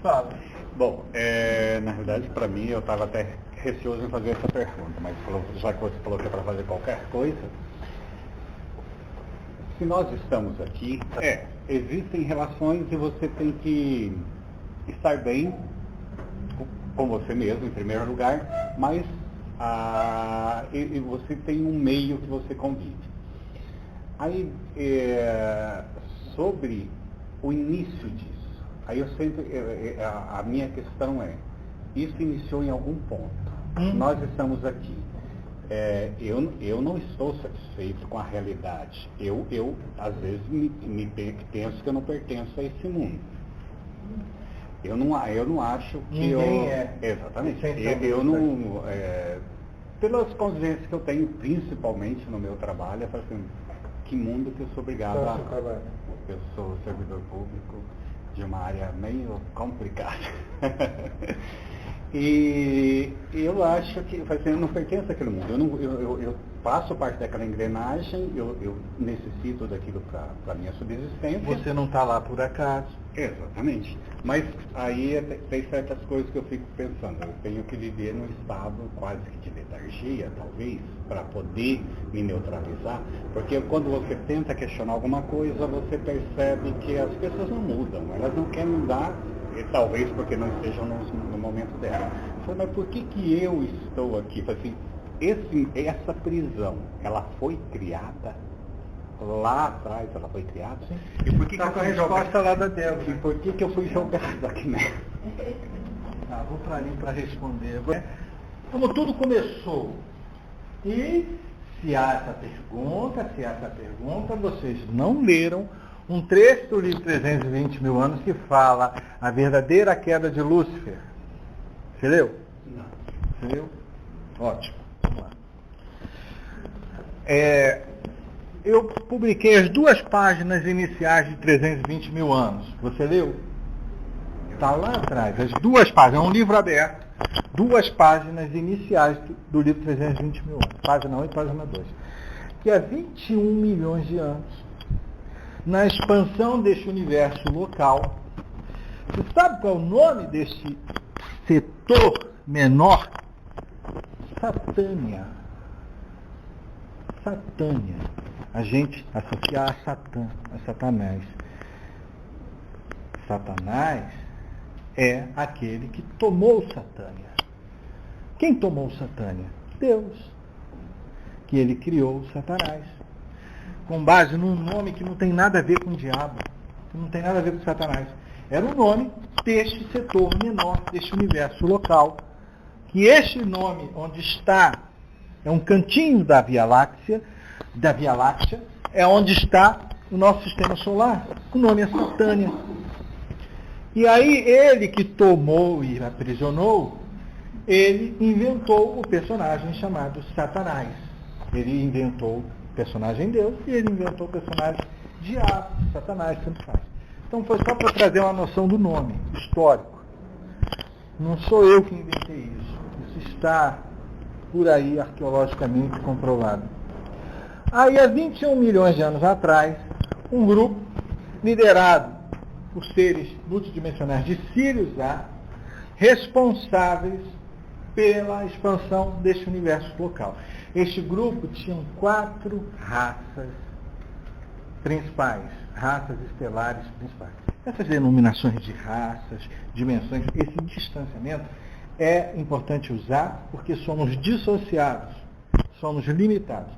Fala. Bom, na realidade, para mim, eu estava até receoso em fazer essa pergunta, mas já que você falou que é para fazer qualquer coisa, se nós estamos aqui, existem relações e você tem que estar bem com você mesmo, em primeiro lugar, mas e você tem um meio que você convive. Aí, sobre o início disso, aí eu sempre, a minha questão isso iniciou em algum ponto. Nós estamos aqui. Eu não estou satisfeito com a realidade. Eu às vezes, penso que eu não pertenço a esse mundo. Eu não acho que Ninguém Exatamente. Eu não... pelas convivências que eu tenho, principalmente no meu trabalho, eu falo assim, que mundo que eu sou obrigado a... Eu sou servidor público de uma área meio complicada. E eu acho que eu não pertenço àquele mundo. Eu faço parte daquela engrenagem, eu necessito daquilo para a minha subsistência. Você não está lá por acaso. Exatamente. Mas aí tem certas coisas que eu fico pensando. Eu tenho que viver num estado quase que de letargia, talvez, para poder me neutralizar. Porque quando você tenta questionar alguma coisa, você percebe que as pessoas não mudam. Elas não querem mudar. Talvez porque não estejam no momento dela. Mas por que eu estou aqui? Assim, essa prisão, ela foi criada lá atrás, ela foi criada? Sim. E por que a resposta lá da Débora? E por que eu fui jogado aqui, né? Vou para ali para responder. Como tudo começou? E se há essa pergunta, vocês não leram um trecho do livro 320 mil anos que fala a verdadeira queda de Lúcifer. Você leu? Não. Você leu? Ótimo. Vamos lá. Eu publiquei as 2 páginas iniciais de 320 mil anos. Você leu? Está lá atrás, as 2 páginas, é um livro aberto, 2 páginas iniciais do livro 320 mil anos, página 1 e página 2. Que há 21 milhões de anos, na expansão deste universo local. Você sabe qual é o nome deste setor menor? Satânia. Satânia. A gente associar a Satã, a Satanás. Satanás é aquele que tomou Satânia. Quem tomou Satânia? Deus. Que ele criou Satanás. Com base num nome que não tem nada a ver com o diabo, que não tem nada a ver com Satanás. Era o nome deste setor menor, deste universo local, que este nome, onde está, é um cantinho da Via Láctea, é onde está o nosso sistema solar. O nome é Satânia. E aí, ele que tomou e aprisionou, ele inventou o personagem chamado Satanás. Ele inventou personagem Deus, e ele inventou o personagem diabo, Satanás, tanto faz. Então foi só para trazer uma noção do nome histórico. Não sou eu que inventei isso. Isso está por aí arqueologicamente comprovado. Aí há 21 milhões de anos atrás, um grupo liderado por seres multidimensionais de Sirius A, responsáveis pela expansão deste universo local. Este grupo tinha 4 raças principais, raças estelares principais. Essas denominações de raças, dimensões, esse distanciamento é importante usar porque somos dissociados, somos limitados.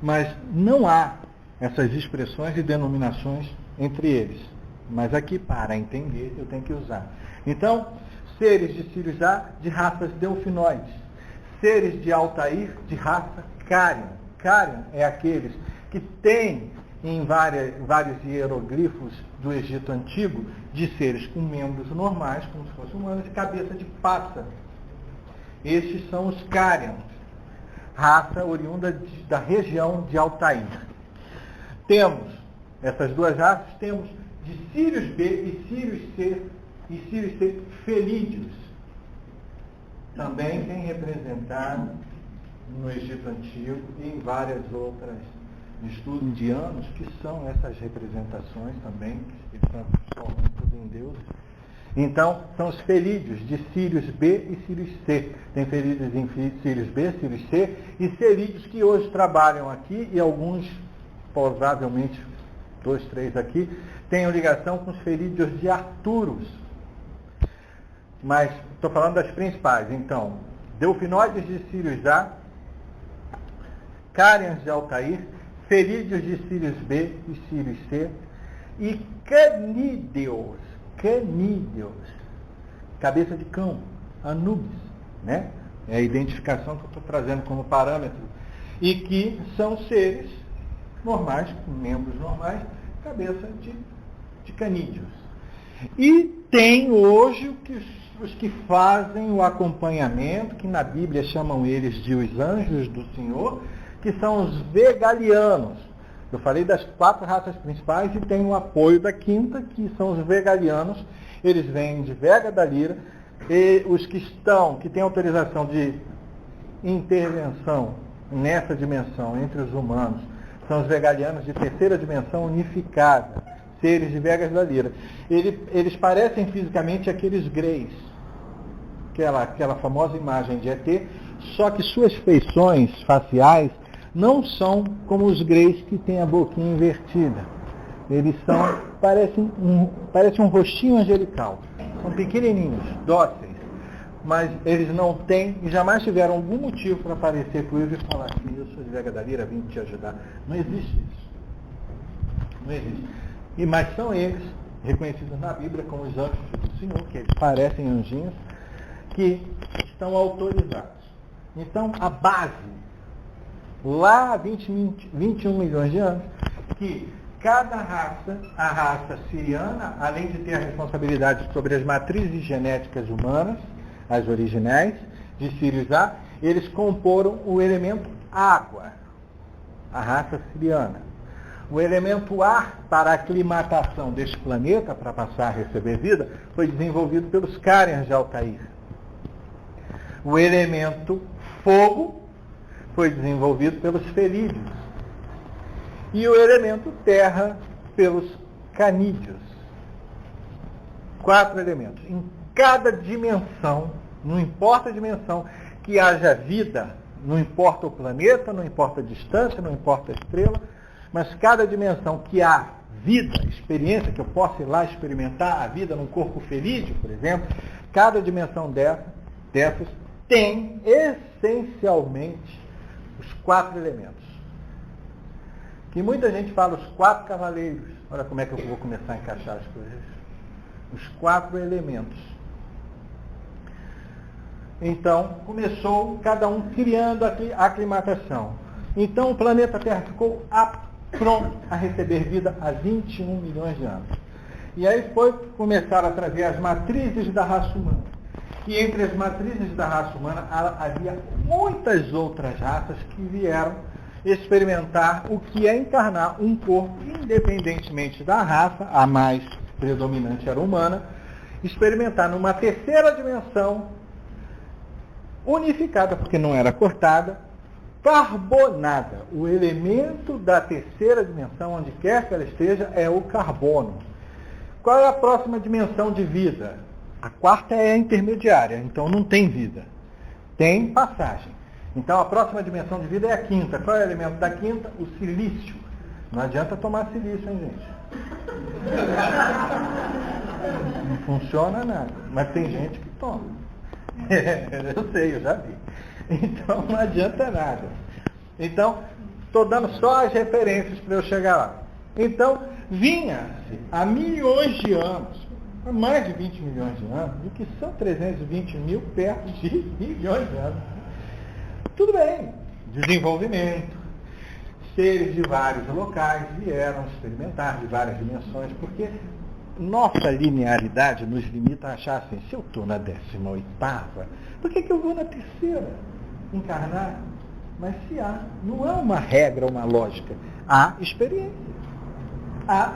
Mas não há essas expressões e denominações entre eles. Mas aqui, para entender, eu tenho que usar. Então, seres de Sirius A, de raças delfinoides. Seres de Altair, de raça Carian. Carian é aqueles que têm em vários hieroglifos do Egito Antigo, de seres com membros normais, como se fossem humanos, e cabeça de pássaro. Estes são os Carians, raça oriunda da região de Altair. Temos essas 2 raças, temos de Sirius B e Sirius C felídeos. Também tem representado no Egito Antigo e em várias outras estudos indianos, que são essas representações também, que eles transformam tudo em deuses. Então, são os felídeos de Sírios B e Sírios C. Tem felídeos em Sírios B, Sírios C, e felídeos que hoje trabalham aqui, e alguns, provavelmente, 2, 3 aqui, tenham ligação com os felídeos de Arturos. Mas, estou falando das principais. Então, Delfinóides de Sírios A, Cárians de Altair, felídeos de Sírios B e Sírios C, e canídeos, cabeça de cão, Anubis, né? É a identificação que eu estou trazendo como parâmetro. E que são seres normais, membros normais, cabeça de canídeos. E tem hoje os que fazem o acompanhamento, que na Bíblia chamam eles de os anjos do Senhor, que são os vegalianos. Eu falei das 4 raças principais e tem o apoio da 5ª, que são os vegalianos. Eles vêm de Vega da Lira, e os que têm autorização de intervenção nessa dimensão entre os humanos são os vegalianos de 3ª dimensão unificada, seres de Vegas da Lira. Eles parecem fisicamente aqueles greys, aquela famosa imagem de ET, só que suas feições faciais não são como os greys que têm a boquinha invertida. Eles parecem um rostinho angelical. São pequenininhos, dóceis, mas eles não têm e jamais tiveram algum motivo para aparecer com eles e falar assim, eu sou de Vega da Lira, vim te ajudar. Não existe isso. Não existe. Mas são eles, reconhecidos na Bíblia como os anjos do Senhor, que eles parecem anjinhos, que estão autorizados. Então, a base, lá há 21 milhões de anos, que cada raça, a raça siriana, além de ter a responsabilidade sobre as matrizes genéticas humanas, as originais, de Sírios A, eles comporam o elemento água, a raça siriana. O elemento ar para a aclimatação deste planeta, para passar a receber vida, foi desenvolvido pelos Cárians de Altair. O elemento fogo foi desenvolvido pelos felídeos. E o elemento terra pelos canídeos. 4 elementos. Em cada dimensão, não importa a dimensão, que haja vida, não importa o planeta, não importa a distância, não importa a estrela, mas cada dimensão que há vida, experiência, que eu possa ir lá experimentar a vida num corpo felídeo, por exemplo, cada dimensão dessas tem essencialmente os 4 elementos. Que muita gente fala os 4 cavaleiros. Olha como é que eu vou começar a encaixar as coisas. Os 4 elementos. Então, começou cada um criando a aclimatação. Então, o planeta Terra ficou apto, pronto a receber vida há 21 milhões de anos. E aí começaram a trazer as matrizes da raça humana. E entre as matrizes da raça humana havia muitas outras raças que vieram experimentar o que é encarnar um corpo, independentemente da raça, a mais predominante era humana, experimentar numa 3ª dimensão, unificada, porque não era cortada, carbonada. O elemento da 3ª dimensão, onde quer que ela esteja, é o carbono. Qual é a próxima dimensão de vida? A 4ª é a intermediária, então não tem vida. Tem passagem. Então a próxima dimensão de vida é a 5ª. Qual é o elemento da 5ª? O silício. Não adianta tomar silício, hein, gente? Não funciona nada. Mas tem gente que toma. Eu sei, eu já vi. Então não adianta nada. Então, estou dando só as referências para eu chegar lá. Então, vinha-se há milhões de anos, há mais de 20 milhões de anos, o que são 320 mil perto de milhões de anos. Tudo bem, desenvolvimento, seres de vários locais vieram experimentar de várias dimensões, porque nossa linearidade nos limita a achar assim, se eu estou na 18ª, por que eu vou na 3ª encarnar? Mas se há, não é uma regra, uma lógica, há experiência, há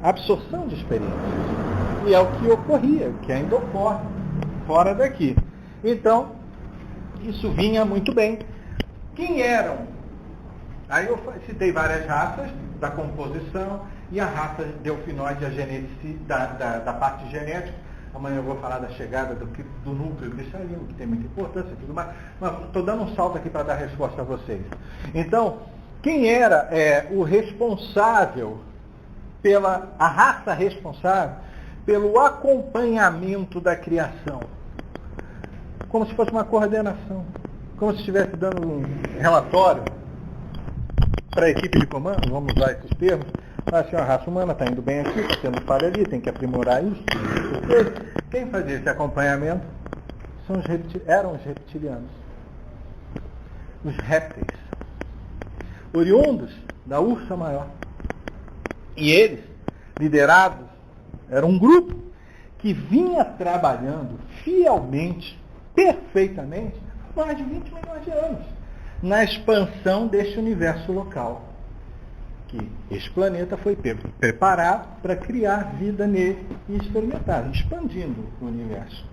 absorção de experiência. E é o que ocorria, o que ainda ocorre fora daqui. Então, isso vinha muito bem. Quem eram? Aí eu citei várias raças da composição, e a raça delfinóide, a da parte genética, Amanhã eu vou falar da chegada do núcleo cristalino, que tem muita importância e tudo mais. Mas estou dando um salto aqui para dar resposta a vocês. Então, quem era o responsável, a raça responsável pelo acompanhamento da criação? Como se fosse uma coordenação. Como se estivesse dando um relatório para a equipe de comando, vamos usar esses termos. Assim, a raça humana está indo bem aqui, está tendo falha ali, tem que aprimorar isso. Quem fazia esse acompanhamento eram os reptilianos. Os répteis. Oriundos da ursa maior. E eles, liderados, era um grupo que vinha trabalhando fielmente, perfeitamente, há mais de 20 milhões de anos, na expansão deste universo local. Que este planeta foi preparado para criar vida nele e experimentar, expandindo o universo.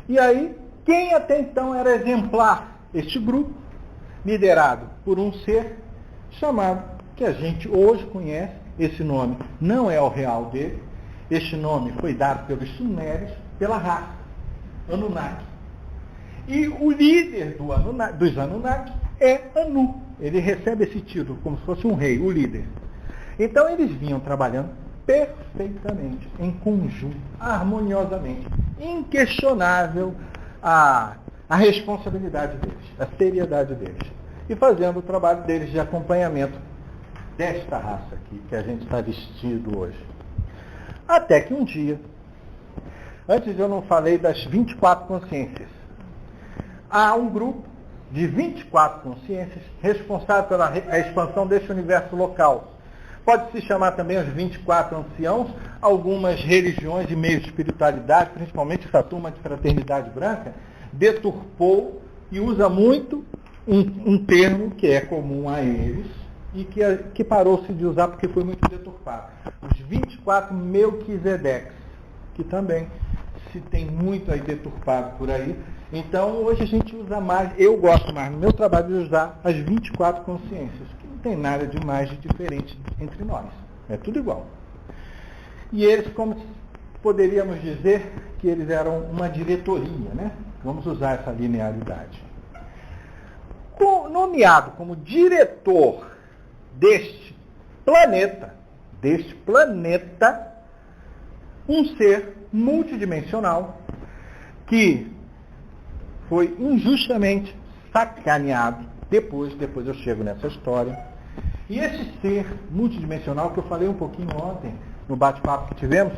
E aí, quem até então era exemplar? Este grupo, liderado por um ser chamado, que a gente hoje conhece, esse nome não é o real dele, este nome foi dado pelos sumérios, pela raça, Anunnaki. E o líder dos Anunnaki é Anu. Ele recebe esse título como se fosse um rei, o líder. Então eles vinham trabalhando perfeitamente, em conjunto, harmoniosamente, inquestionável a responsabilidade deles, a seriedade deles. E fazendo o trabalho deles de acompanhamento desta raça aqui, que a gente está vestido hoje. Até que um dia, antes eu não falei das 24 consciências, há um grupo de 24 consciências responsável pela expansão deste universo local. Pode se chamar também os 24 anciãos, algumas religiões e meios de espiritualidade, principalmente essa turma de fraternidade branca, deturpou e usa muito um termo que é comum a eles e que parou-se de usar porque foi muito deturpado. Os 24 Melquisedeques, que também se tem muito aí deturpado por aí. Então, hoje a gente usa mais, eu gosto mais no meu trabalho de usar as 24 consciências, que não tem nada de mais de diferente entre nós. É tudo igual. E eles, como poderíamos dizer, que eles eram uma diretoria, né? Vamos usar essa linearidade. Nomeado como diretor deste planeta, um ser multidimensional que foi injustamente sacaneado, depois eu chego nessa história. E esse ser multidimensional, que eu falei um pouquinho ontem, no bate-papo que tivemos,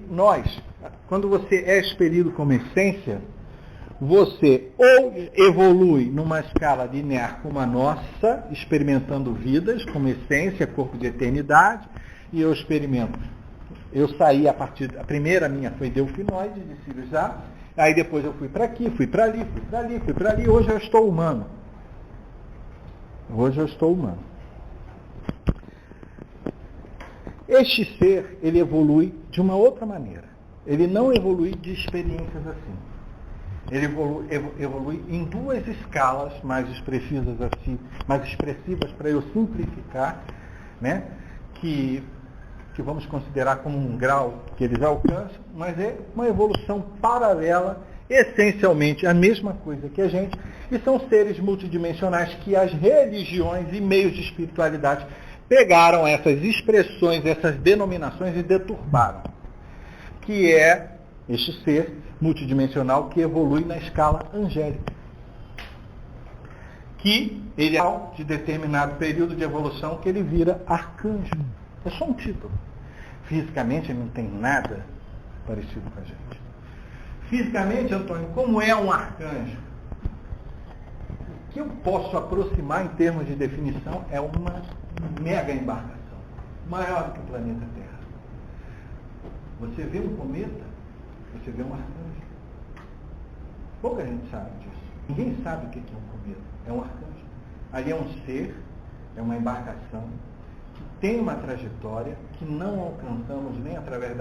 nós, quando você é expelido como essência, você ou evolui numa escala linear como a nossa, experimentando vidas como essência, corpo de eternidade, e eu experimento. Eu saí a primeira minha foi delfinoide, de Sirius A, aí depois eu fui para aqui, fui para ali, hoje eu estou humano. Este ser, ele evolui de uma outra maneira. Ele não evolui de experiências assim. Ele evolui em duas escalas mais expressivas para eu simplificar, né? Que vamos considerar como um grau que eles alcançam, mas é uma evolução paralela, essencialmente a mesma coisa que a gente, e são seres multidimensionais que as religiões e meios de espiritualidade pegaram essas expressões, essas denominações e deturparam, que é este ser multidimensional que evolui na escala angélica, que ele é de determinado período de evolução que ele vira arcanjo. É só um título. Fisicamente ele não tem nada parecido com a gente. Fisicamente, Antônio, como é um arcanjo? O que eu posso aproximar em termos de definição é uma mega embarcação, maior do que o planeta Terra. Você vê um cometa, você vê um arcanjo. Pouca gente sabe disso. Ninguém sabe o que é um cometa. É um arcanjo. Ali é um ser, é uma embarcação, tem uma trajetória que não alcançamos nem através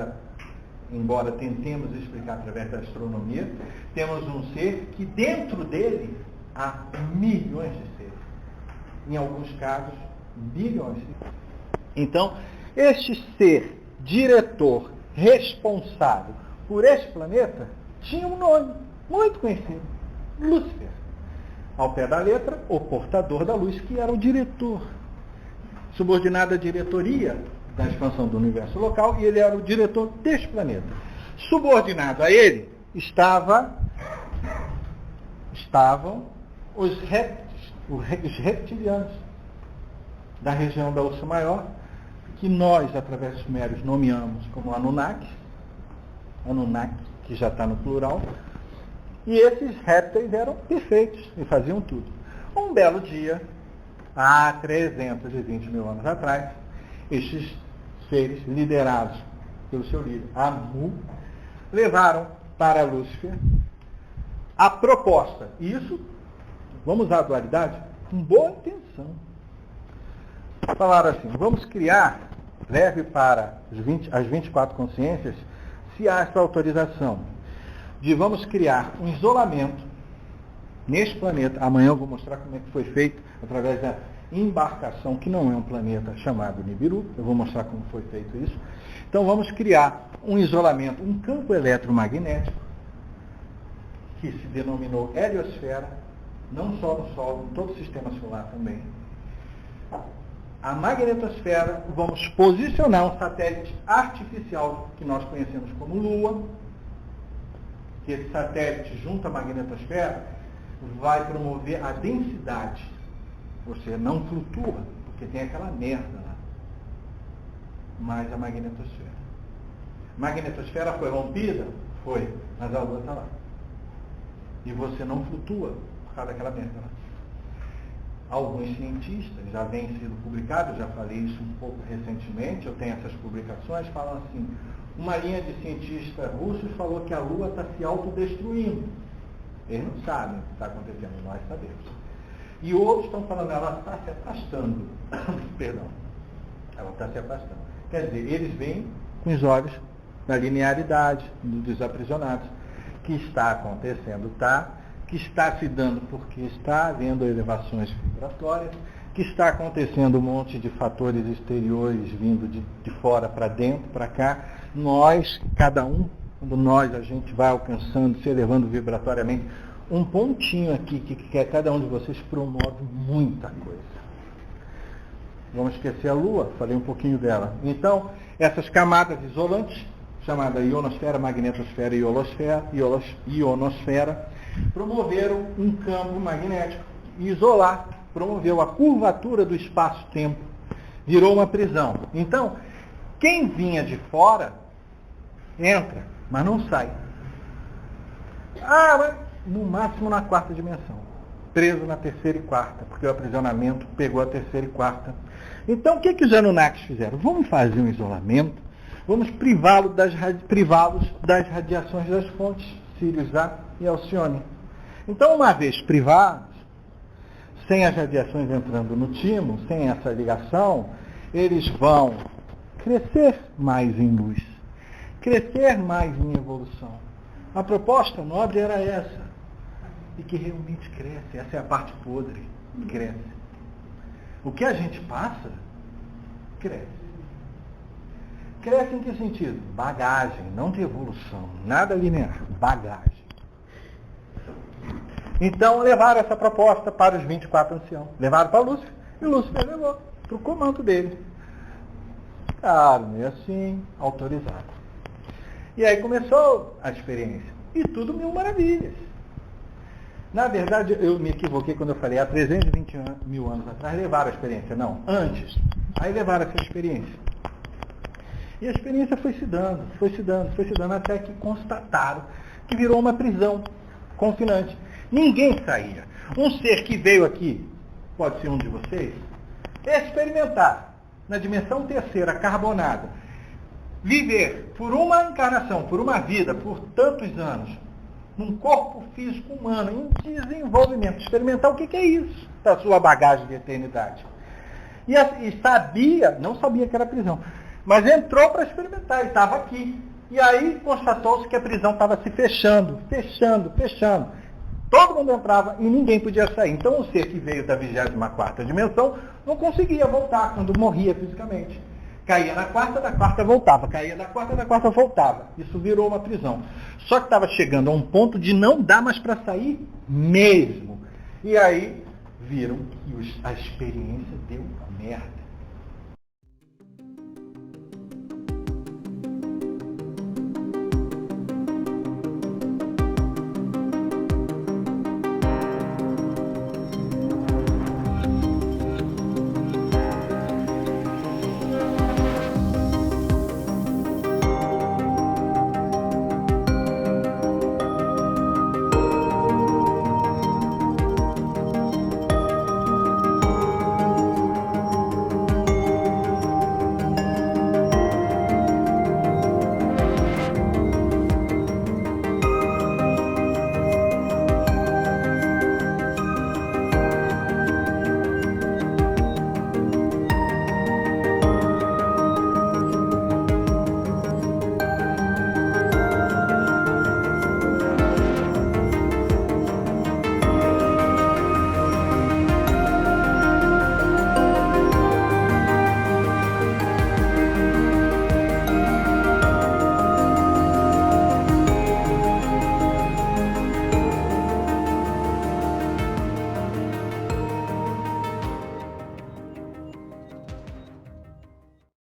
embora tentemos explicar através da astronomia, temos um ser que dentro dele há milhões de seres. Em alguns casos, bilhões. Então, este ser diretor, responsável por esse planeta tinha um nome muito conhecido, Lúcifer. Ao pé da letra, o portador da luz, que era o diretor, subordinado à diretoria da expansão do universo local, e ele era o diretor deste planeta. Subordinado a ele estavam os reptilianos da região da Ursa Maior, que nós, através dos sumérios, nomeamos como Anunnaki, que já está no plural, e esses répteis eram perfeitos e faziam tudo. Um belo dia, há 320 mil anos atrás, estes seres, liderados pelo seu líder, Amu, levaram para Lúcifer a proposta. E isso, vamos usar a dualidade, com boa intenção. Falaram assim, vamos criar, leve para as 24 consciências, se há essa autorização, de vamos criar um isolamento neste planeta. Amanhã eu vou mostrar como é que foi feito através da embarcação, que não é um planeta chamado Nibiru. Eu vou mostrar como foi feito isso. Então vamos criar um isolamento, um campo eletromagnético, que se denominou heliosfera, não só no Sol, em todo o sistema solar também. A magnetosfera, vamos posicionar um satélite artificial que nós conhecemos como Lua, que esse satélite junto à magnetosfera vai promover a densidade. Ou seja, não flutua, porque tem aquela merda lá. Mas a magnetosfera. A magnetosfera foi rompida? Foi, mas a Lua está lá. E você não flutua por causa daquela merda lá. Alguns cientistas, já vem sido publicado, eu já falei isso um pouco recentemente, eu tenho essas publicações, falam assim, uma linha de cientistas russos falou que a Lua está se autodestruindo. Eles não sabem o que está acontecendo, nós sabemos. E outros estão falando, ela está se afastando. Perdão. Ela está se afastando. Quer dizer, eles veem com os olhos da linearidade, dos aprisionados, que está acontecendo, que está se dando porque está havendo elevações vibratórias, que está acontecendo um monte de fatores exteriores vindo de fora para dentro, para cá. Nós, cada um, quando a gente vai alcançando, se elevando vibratoriamente, um pontinho aqui, que cada um de vocês promove muita coisa. Vamos esquecer a Lua, falei um pouquinho dela. Então, essas camadas isolantes, chamada ionosfera, magnetosfera e ionosfera, promoveram um campo magnético. Isolar, promoveu a curvatura do espaço-tempo, virou uma prisão. Então, quem vinha de fora, entra, mas não sai. Mas no máximo na quarta dimensão. Preso na terceira e quarta, porque o aprisionamento pegou a terceira e quarta. Então, o que os Anunnakis fizeram? Vamos fazer um isolamento, vamos privá-los das radiações das fontes, Sirius A e Alcione. Então, uma vez privados, sem as radiações entrando no timo, sem essa ligação, eles vão crescer mais em luz, crescer mais em evolução. A proposta nobre era essa, e que realmente cresce. Essa é a parte podre, cresce. O que a gente passa, cresce. Cresce em que sentido? Bagagem, não de evolução, nada linear, bagagem. Então levaram essa proposta para os 24 anciãos. Levaram para Lúcifer, e Lúcifer levou para o comando dele. Claro, meio assim, autorizado. E aí começou a experiência. E tudo mil maravilhas. Na verdade, eu me equivoquei quando eu falei, há 320 mil anos atrás levaram a experiência. Não, antes. Aí levaram essa experiência. E a experiência foi se dando, até que constataram que virou uma prisão confinante. Ninguém saía. Um ser que veio aqui, pode ser um de vocês, experimentar na dimensão terceira, carbonada, viver por uma encarnação, por uma vida, por tantos anos, num corpo físico humano, em desenvolvimento, experimentar o que é isso, da sua bagagem de eternidade. E sabia, não sabia que era prisão, mas entrou para experimentar, e estava aqui. E aí constatou-se que a prisão estava se fechando. Todo mundo entrava e ninguém podia sair. Então o ser que veio da 24ª dimensão não conseguia voltar quando morria fisicamente. Caía na quarta, da quarta voltava. Caía da quarta voltava. Isso virou uma prisão. Só que estava chegando a um ponto de não dar mais para sair mesmo. E aí viram que a experiência deu merda.